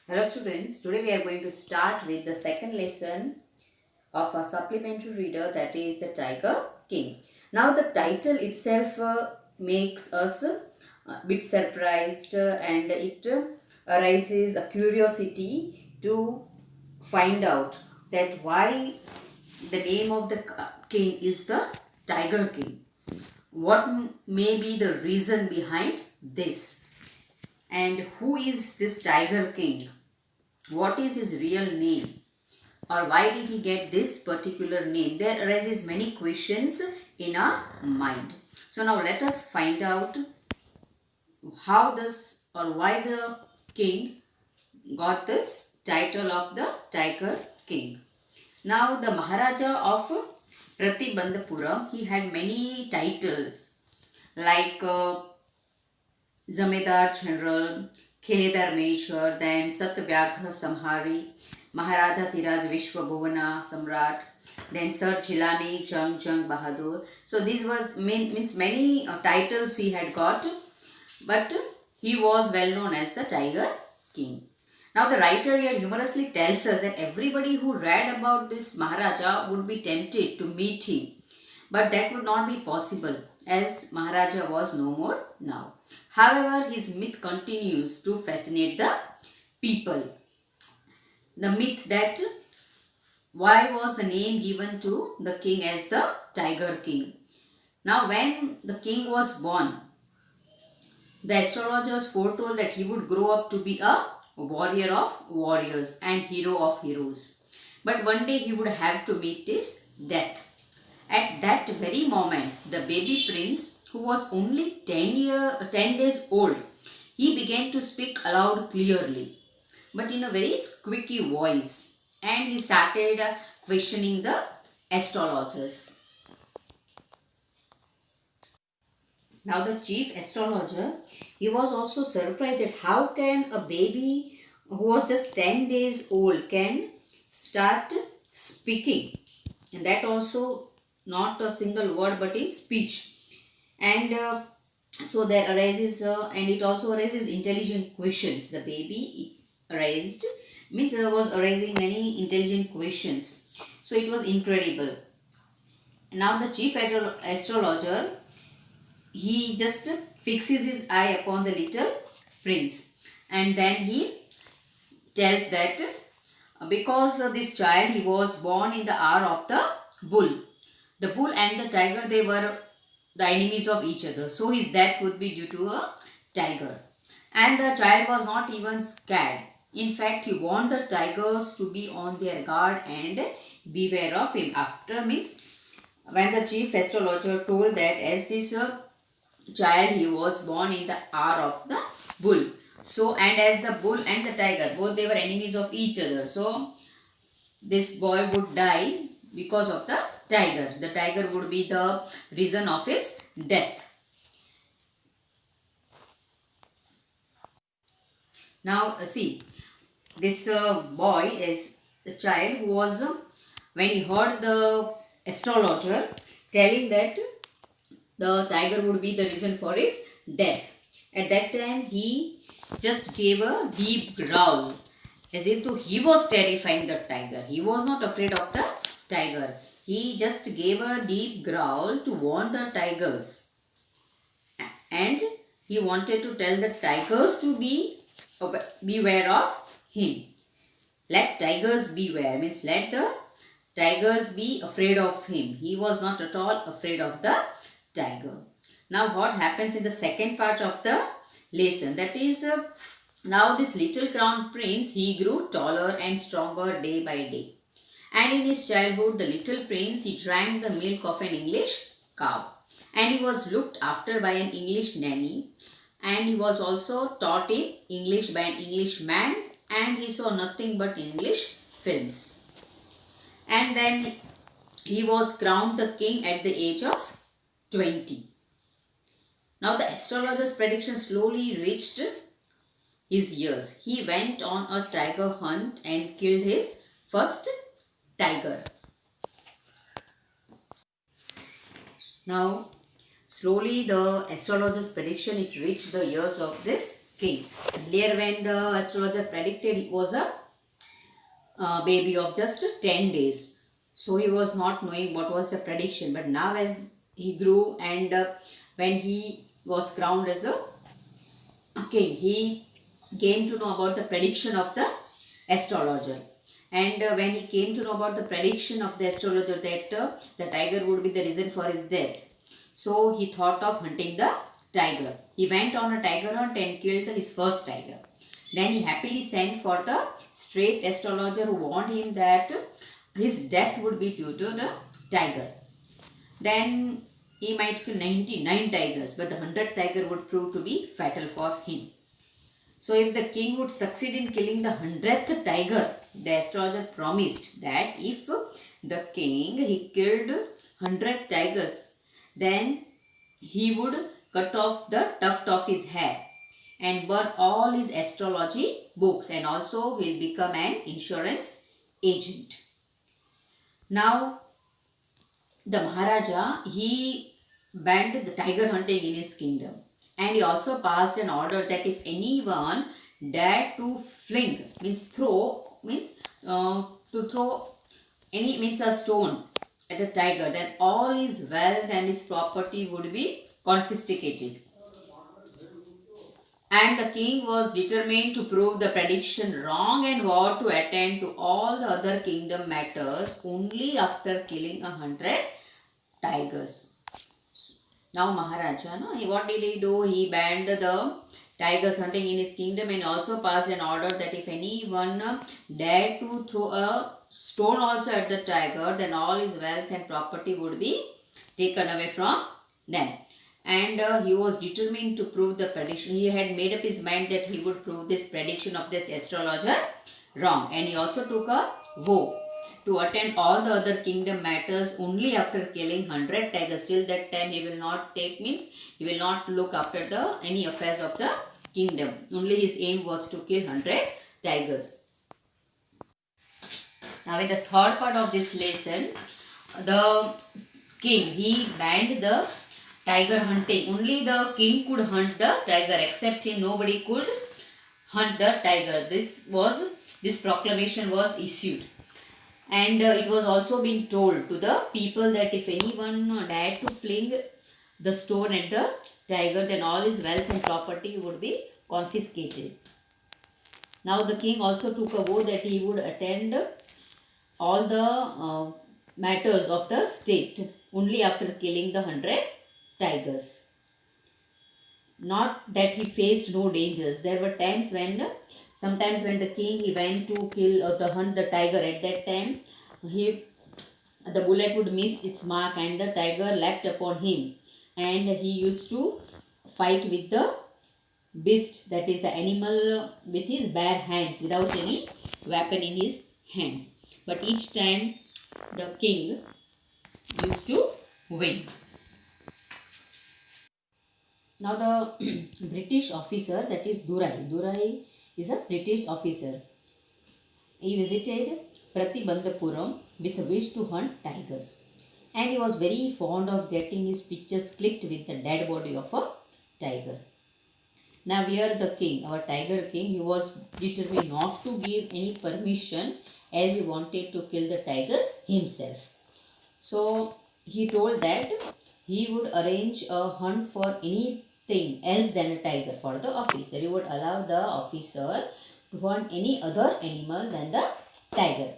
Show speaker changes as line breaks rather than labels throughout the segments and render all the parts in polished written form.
Hello students, today we are going to start with the second lesson of a supplementary reader, that is the Tiger King. Now the title itself makes us a bit surprised, and it arises a curiosity to find out that why the name of the king is the Tiger King. What may be the reason behind this, and who is this Tiger King? What is his real name, or why did he get this particular name? There arises many questions in our mind. So now let us find out how this, or why the king got this title of the Tiger King. Now the Maharaja of Pratibandhapuram, he had many titles like Zamedar General, Khiledar Meshwar, then Satyagraha Samhari, Maharaja Tiraj Vishwabhuvana Samrat, then Sir Jilani Jung Bahadur. So these were means many titles he had got, but he was well known as the Tiger King. Now the writer here humorously tells us that everybody who read about this Maharaja would be tempted to meet him, but that would not be possible as Maharaja was no more now. However, his myth continues to fascinate the people. The myth that why was the name given to the king as the Tiger King. Now when the king was born, the astrologers foretold that he would grow up to be a warrior of warriors and hero of heroes. But one day he would have to meet his death. At that very moment, the baby prince, who was only 10 days old, he began to speak aloud clearly, but in a very squeaky voice, and he started questioning the astrologers. Now the chief astrologer, he was also surprised at how can a baby who was just 10 days old can start speaking, and that also not a single word but in speech. And so there arises and it also arises intelligent questions. The baby raised means there was arising many intelligent questions, so it was incredible. Now the chief astrologer, he just fixes his eye upon the little prince, and then he tells that because this child, he was born in the hour of the bull. The bull and the tiger, they were the enemies of each other, so his death would be due to a tiger. And the child was not even scared. In fact, he warned the tigers to be on their guard and beware of him. After means when the chief astrologer told that as this child, he was born in the hour of the bull, so and as the bull and the tiger, both they were enemies of each other, so this boy would die because of the tiger. The tiger would be the reason of his death. Now see, this boy is the child who was when he heard the astrologer telling that the tiger would be the reason for his death, at that time he just gave a deep growl as if though he was terrifying the tiger. He was not afraid of the tiger. He just gave a deep growl to warn the tigers, and he wanted to tell the tigers to beware of him. Let tigers beware means let the tigers be afraid of him. He was not at all afraid of the tiger. Now what happens in the second part of the lesson, that is now this little crown prince, he grew taller and stronger day by day. And in his childhood, the little prince, he drank the milk of an English cow. And he was looked after by an English nanny. And he was also taught in English by an English man. And he saw nothing but English films. And then he was crowned the king at the age of 20. Now the astrologer's prediction slowly reached his years. He went on a tiger hunt and killed his first tiger. Now slowly the astrologer's prediction, it reached the ears of this king. Earlier when the astrologer predicted, he was a baby of just 10 days. So he was not knowing what was the prediction. But now as he grew and when he was crowned as a king, he came to know about the prediction of the astrologer. And when he came to know about the prediction of the astrologer that the tiger would be the reason for his death, so he thought of hunting the tiger. He went on a tiger hunt and killed his first tiger. Then he happily sent for the straight astrologer who warned him that his death would be due to the tiger. Then he might kill 99 tigers, but the 100th tiger would prove to be fatal for him. So if the king would succeed in killing the 100th tiger, the astrologer promised that if the king he killed 100 tigers, then he would cut off the tuft of his hair and burn all his astrology books, and also will become an insurance agent. Now the Maharaja, he banned the tiger hunting in his kingdom, and he also passed an order that if anyone dared to fling, means throw, means to throw any, means a stone at a tiger, then all his wealth and his property would be confiscated. And the king was determined to prove the prediction wrong and vowed to attend to all the other kingdom matters only after killing 100 tigers. Now Maharaja, no, what did he do? He banned the tigers hunting in his kingdom and also passed an order that if anyone dared to throw a stone also at the tiger, then all his wealth and property would be taken away from them. And he was determined to prove the prediction. He had made up his mind that he would prove this prediction of this astrologer wrong. And he also took a vow to attend all the other kingdom matters only after killing 100 tigers. Till that time he will not take, means he will not look after the any affairs of the kingdom. Only his aim was to kill 100 tigers. Now in the third part of this lesson, the king, he banned the tiger hunting. Only the king could hunt the tiger. Except him, nobody could hunt the tiger. This proclamation was issued. And it was also being told to the people that if anyone dared to fling the stone at the tiger, then all his wealth and property would be confiscated. Now the king also took a vow that he would attend all the matters of the state only after killing the 100 tigers. Not that he faced no dangers. There were times when, sometimes when the king he went to kill or to hunt the tiger, at that time the bullet would miss its mark and the tiger leapt upon him, and he used to fight with the beast, that is the animal, with his bare hands without any weapon in his hands. But each time the king used to win. Now the British officer, that is Durai. Durai is a British officer. He visited Pratibandhapuram with a wish to hunt tigers. And he was very fond of getting his pictures clicked with the dead body of a tiger. Now here the king, our tiger king, he was determined not to give any permission as he wanted to kill the tigers himself. So he told that he would arrange a hunt for anything else than a tiger for the officer. He would allow the officer to hunt any other animal than the tiger.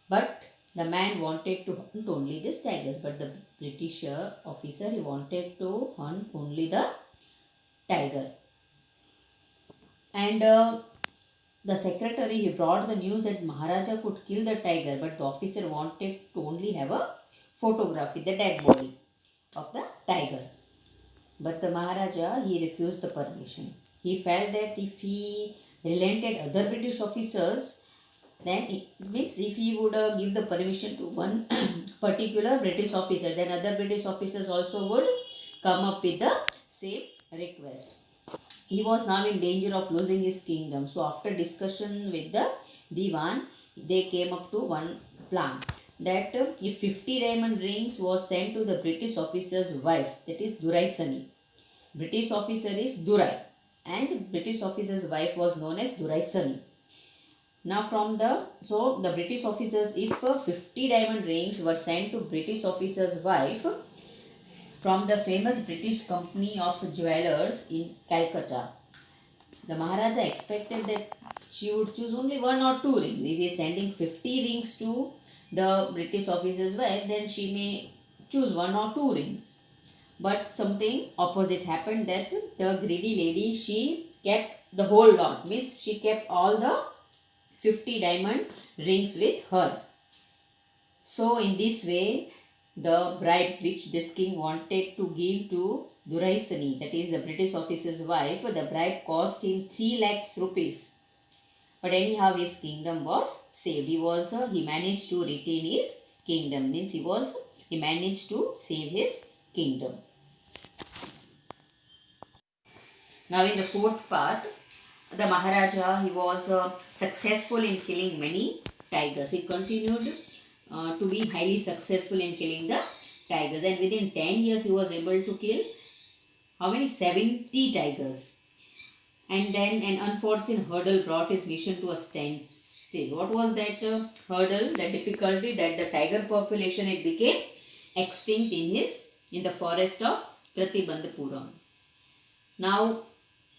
But the man wanted to hunt only these tigers. But the British officer, he wanted to hunt only the tiger. And the secretary, he brought the news that Maharaja could kill the tiger, but the officer wanted to only have a photograph with the dead body of the tiger. But the Maharaja, he refused the permission. He felt that if he relented other British officers, then it means if he would give the permission to one particular British officer, then other British officers also would come up with the same request. He was now in danger of losing his kingdom. So after discussion with the Diwan, they came up to one plan, that if 50 diamond rings was sent to the British officer's wife, that is Durai Sani. British officer is Durai, and British officer's wife was known as Duraisani. Now the British officers, if 50 diamond rings were sent to British officer's wife from the famous British company of jewelers in Calcutta, the Maharaja expected that she would choose only one or two rings. If he is sending 50 rings to the British officer's wife, then she may choose one or two rings. But something opposite happened, that the greedy lady, she kept the whole lot, means she kept all the 50 diamond rings with her. So in this way, the bribe which this king wanted to give to Duraisani, that is the British officer's wife, the bribe cost him 3 lakhs rupees. But anyhow, his kingdom was saved. He managed to retain his kingdom. Means he managed to save his kingdom. Now in the fourth part, the Maharaja, he was successful in killing many tigers. He continued to be highly successful in killing the tigers, and within 10 years he was able to kill how many? 70 tigers. And then an unforeseen hurdle brought his mission to a standstill. What was that hurdle, that difficulty? That the tiger population, it became extinct in the forest of Pratibandhapuram. Now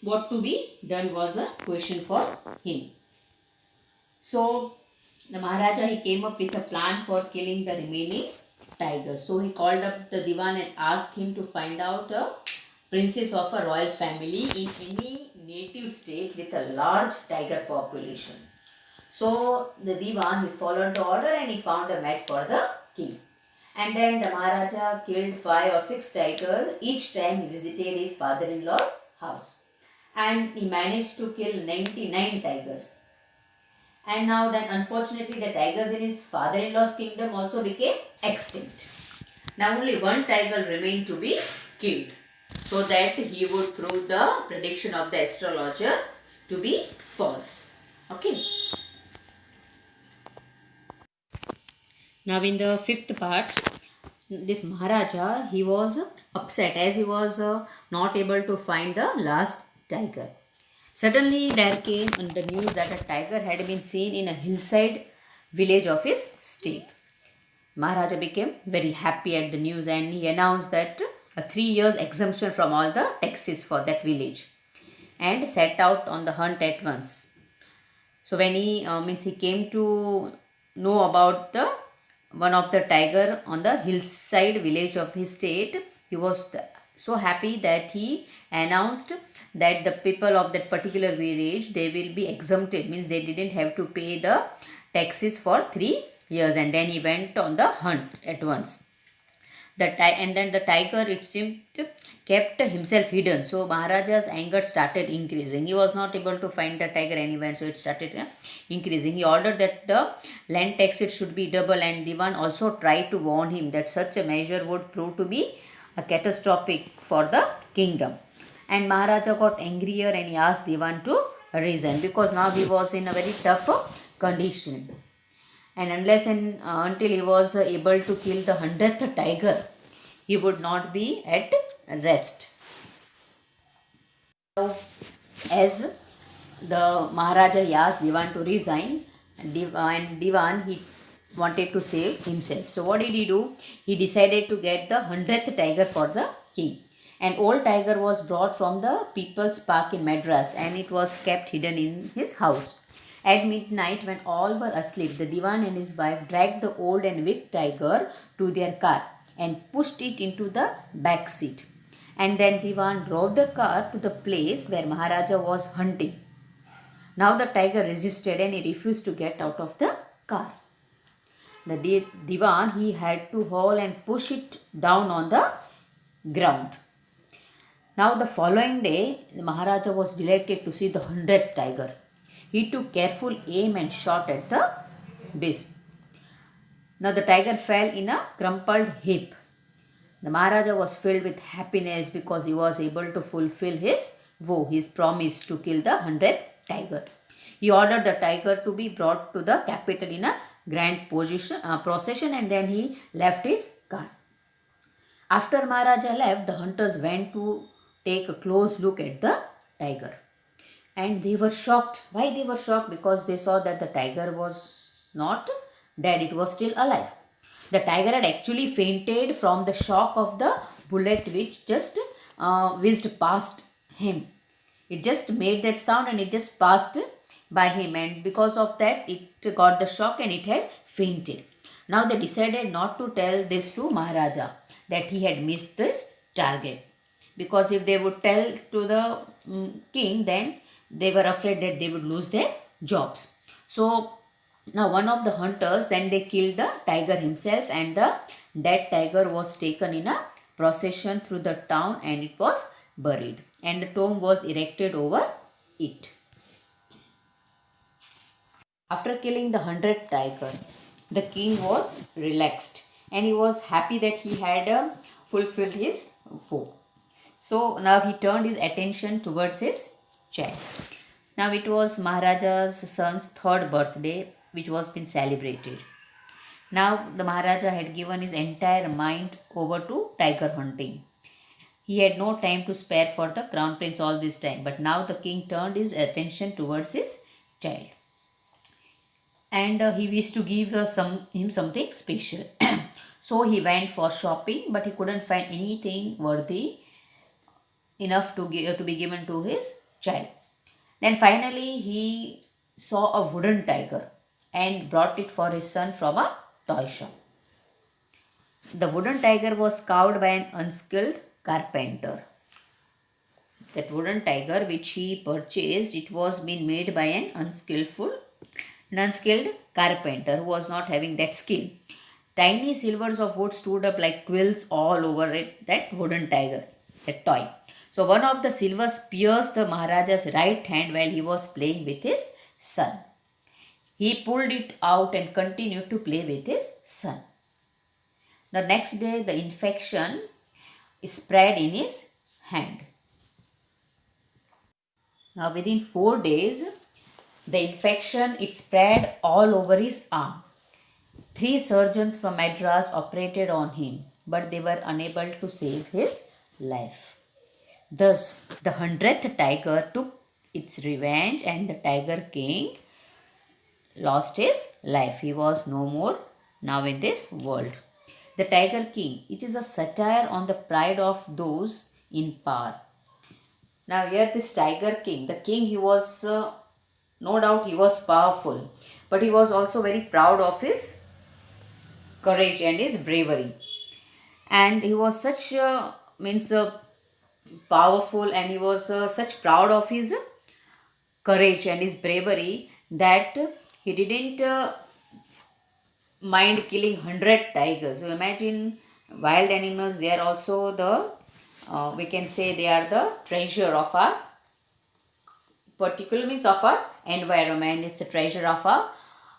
what to be done was a question for him. So the Maharaja, he came up with a plan for killing the remaining tigers. So he called up the Diwan and asked him to find out a princess of a royal family in any native state with a large tiger population. So the Diwan, he followed the order and he found a match for the king. And then the Maharaja killed 5 or 6 tigers each time he visited his father-in-law's house. And he managed to kill 99 tigers. And now then, unfortunately, the tigers in his father-in-law's kingdom also became extinct. Now only one tiger remained to be killed, so that he would prove the prediction of the astrologer to be false. Okay. Now in the fifth part, this Maharaja, he was upset as he was not able to find the last tiger. Suddenly there came the news that a tiger had been seen in a hillside village of his state. Maharaja became very happy at the news and he announced that a 3 years exemption from all the taxes for that village and set out on the hunt at once. So when he came to know about the one of the tiger on the hillside village of his state, he was so happy that he announced that the people of that particular village, they will be exempted, means they didn't have to pay the taxes for 3 years. And then he went on the hunt at once. And then the tiger, it seemed, kept himself hidden. So Maharaja's anger started increasing. He was not able to find the tiger anywhere, so it started increasing. He ordered that the land taxes should be double, and Diwan also tried to warn him that such a measure would prove to be a catastrophic for the kingdom. And Maharaja got angrier and he asked Diwan to resign, because now he was in a very tough condition. And unless and until he was able to kill the 100th tiger, he would not be at rest. Now, as the Maharaja asked Diwan to resign, and Diwan, he wanted to save himself. So what did he do? He decided to get the 100th tiger for the king. An old tiger was brought from the People's Park in Madras and it was kept hidden in his house. At midnight, when all were asleep, the Diwan and his wife dragged the old and weak tiger to their car and pushed it into the back seat. And then Diwan drove the car to the place where Maharaja was hunting. Now the tiger resisted and he refused to get out of the car. The Diwan, he had to haul and push it down on the ground. Now the following day, the Maharaja was delighted to see the 100th tiger. He took careful aim and shot at the beast. Now the tiger fell in a crumpled heap. The Maharaja was filled with happiness because he was able to fulfill his vow, his promise to kill the 100th tiger. He ordered the tiger to be brought to the capital in a grand procession, and then he left his car. After Maharaja left, the hunters went to take a close look at the tiger. And they were shocked. Why they were shocked? Because they saw that the tiger was not dead, it was still alive. The tiger had actually fainted from the shock of the bullet which just whizzed past him. It just made that sound and it just passed by him, and because of that it got the shock and it had fainted. Now they decided not to tell this to Maharaja that he had missed this target, because if they would tell to the king, then they were afraid that they would lose their jobs. So now one of the hunters, then they killed the tiger himself, and the dead tiger was taken in a procession through the town and it was buried, and a tomb was erected over it. After killing the 100th tiger, the king was relaxed and he was happy that he had fulfilled his vow. So now he turned his attention towards his child. Now it was Maharaja's son's third birthday which was been celebrated. Now the Maharaja had given his entire mind over to tiger hunting. He had no time to spare for the crown prince all this time, but now the king turned his attention towards his child. And he wished to give him something special. So he went for shopping, but he couldn't find anything worthy enough to be given to his child. Then finally he saw a wooden tiger and brought it for his son from a toy shop. The wooden tiger was carved by an unskilled carpenter. That wooden tiger which he purchased, it was being made by an unskilled carpenter who was not having that skill. Tiny silvers of wood stood up like quills all over it, that wooden tiger, that toy. So one of the silvers pierced the Maharaja's right hand while he was playing with his son. He pulled it out and continued to play with his son. The next day, the infection spread in his hand. Now within 4 days, the infection it spread all over his arm. 3 surgeons from Madras operated on him, but they were unable to save his life. Thus, the 100th tiger took its revenge and the Tiger King lost his life. He was no more now in this world. The Tiger King, it is a satire on the pride of those in power. Now here this Tiger King, the king, he was, no doubt he was powerful, but he was also very proud of his courage and his bravery. And he was such, powerful, and he was such proud of his courage and his bravery that he didn't mind killing 100 tigers. So imagine, wild animals, they are also the, we can say they are the treasure of our particular means of our environment. It's a treasure of our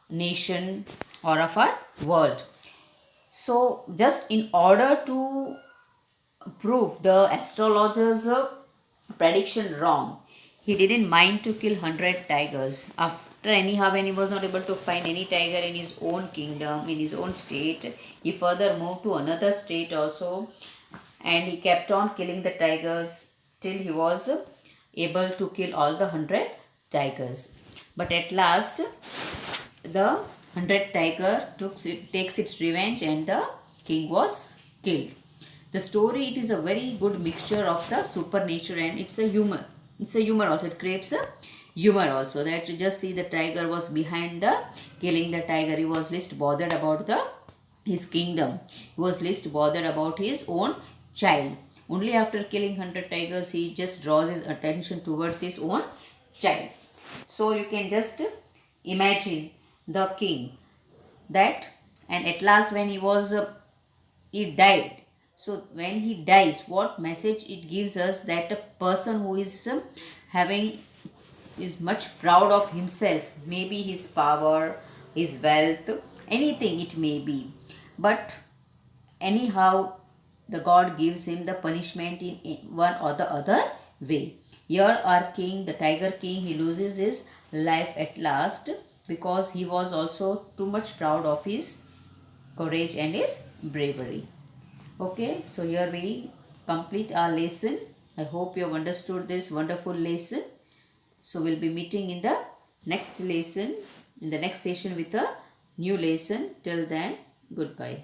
nation or of our world. So just in order to prove the astrologer's prediction wrong, he didn't mind to kill 100 tigers. After anyhow, when he was not able to find any tiger in his own kingdom, in his own state, he further moved to another state also, and he kept on killing the tigers till he was able to kill all the 100 tigers. But at last, the 100 tiger takes its revenge and the king was killed. The story, it is a very good mixture of the supernatural and it's a humor. It's a humor also. It creates a humor also. That you just see the tiger was behind the killing the tiger. He was least bothered about his kingdom. He was least bothered about his own child. Only after killing 100 tigers, he just draws his attention towards his own child. So you can just imagine the king that, and at last when he died. So when he dies, what message it gives us, that a person who is is much proud of himself, maybe his power, his wealth, anything it may be, but anyhow the God gives him the punishment in one or the other way. Here our king, the Tiger King, he loses his life at last because he was also too much proud of his courage and his bravery. Okay, so here we complete our lesson. I hope you have understood this wonderful lesson. So we'll be meeting in the next lesson, in the next session with a new lesson. Till then, goodbye.